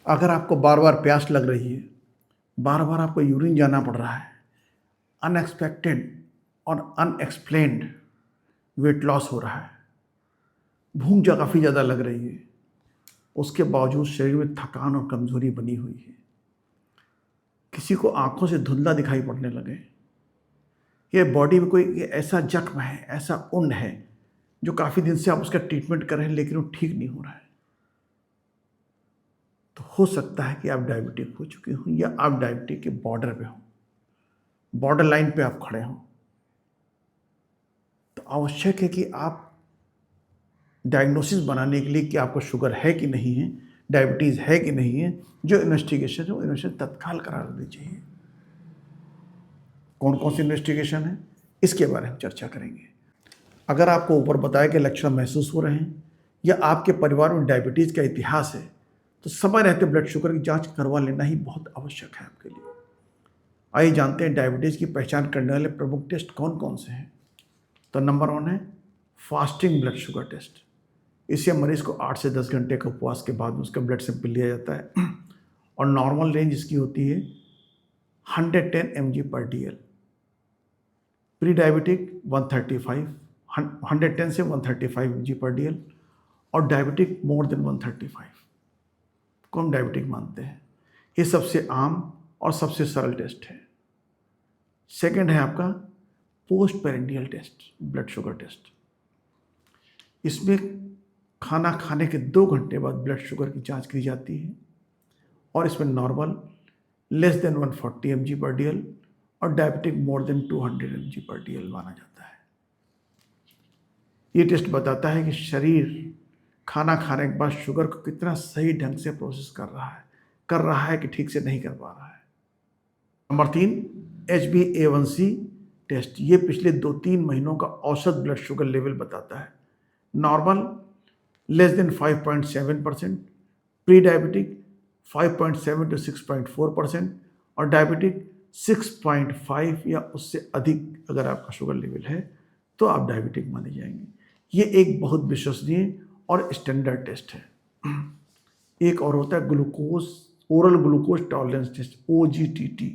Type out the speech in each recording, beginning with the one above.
अगर आपको बार-बार प्यास लग रही है, बार-बार आपको यूरिन जाना पड़ रहा है, अनएक्सपेक्टेड और अनएक्सप्लेन्ड वेट लॉस हो रहा है, भूख जो काफ़ी ज़्यादा लग रही है, उसके बावजूद शरीर में थकान और कमज़ोरी बनी हुई है, किसी को आँखों से धुंधला दिखाई पड़ने लगे, ये बॉडी में कोई ये ऐसा जख्म है, ऐसा पुण्य है, जो काफ़ी दिन से आप उसका ट्रीटमेंट कर रहे हैं लेकिन वो ठीक नहीं हो रहा है। तो हो सकता है कि आप डायबिटिक हो चुके हों या आप डायबिटिक के बॉर्डर पे हों, बॉर्डर लाइन पे आप खड़े हों। तो आवश्यक है कि आप डायग्नोसिस बनाने के लिए कि आपको शुगर है कि नहीं है, डायबिटीज़ है कि नहीं है, जो इन्वेस्टिगेशन है वो इन्वेस्टिगेशन तत्काल करा लेनी चाहिए। कौन-कौन सी इन्वेस्टिगेशन है, इसके बारे में चर्चा करेंगे। अगर आपको ऊपर बताए गए लक्षण महसूस हो रहे हैं या आपके परिवार में डायबिटीज़ का इतिहास है, तो समय रहते ब्लड शुगर की जाँच करवा लेना ही बहुत आवश्यक है आपके लिए। आइए जानते हैं डायबिटीज़ की पहचान करने वाले प्रमुख टेस्ट कौन-कौन से हैं। तो नंबर 1 है फास्टिंग ब्लड शुगर टेस्ट। इससे मरीज को 8 से 10 घंटे के उपवास के बाद उसका ब्लड सैंपल लिया जाता है और नॉर्मल रेंज इसकी होती है 110 mg पर डीएल। प्री डायबिटिक 135 110 से 135 mg पर डीएल और डायबिटिक मोर देन 135 को हम डायबिटिक मानते हैं। ये सबसे आम और सबसे सरल टेस्ट है। सेकंड है आपका postprandial test, blood sugar test. इसमें खाना खाने के 2 घंटे बाद ब्लड शुगर की जांच की जाती है और इसमें नॉर्मल लेस देन 140 mg पर डीएल और डायबिटिक मोर देन 200 mg पर डीएल माना जाता है। ये टेस्ट बताता है कि शरीर खाना खाने के बाद शुगर को कितना सही ढंग से प्रोसेस कर रहा है कि ठीक से नहीं कर पा रहा है। Number 3 HbA1c test. ये पिछले 2-3 महीनों का औसत ब्लड शुगर लेवल बताता है। Normal less than 5.7%, pre diabetic 5.7 to 6.4% और डायबिटिक 6.5 या उससे अधिक अगर आपका शुगर लेवल है तो आप डायबिटिक माने जाएंगे। ये एक बहुत विश्वसनीय और स्टैंडर्ड टेस्ट है। एक और होता है glucose oral glucose tolerance test, OGTT।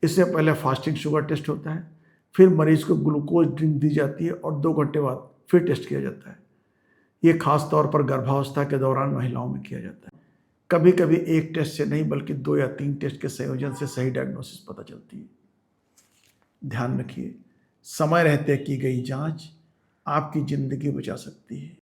इससे पहले फास्टिंग शुगर टेस्ट होता है, फिर मरीज को ग्लूकोज ड्रिंक दी जाती है और 2 घंटे बाद फिर टेस्ट किया जाता है। ये खास तौर पर गर्भावस्था के दौरान महिलाओं में किया जाता है। कभी कभी एक टेस्ट से नहीं बल्कि 2 या 3 टेस्ट के संयोजन से सही डायग्नोसिस पता चलती है। ध्यान रखिए, समय रहते की गई जांच आपकी जिंदगी बचा सकती है।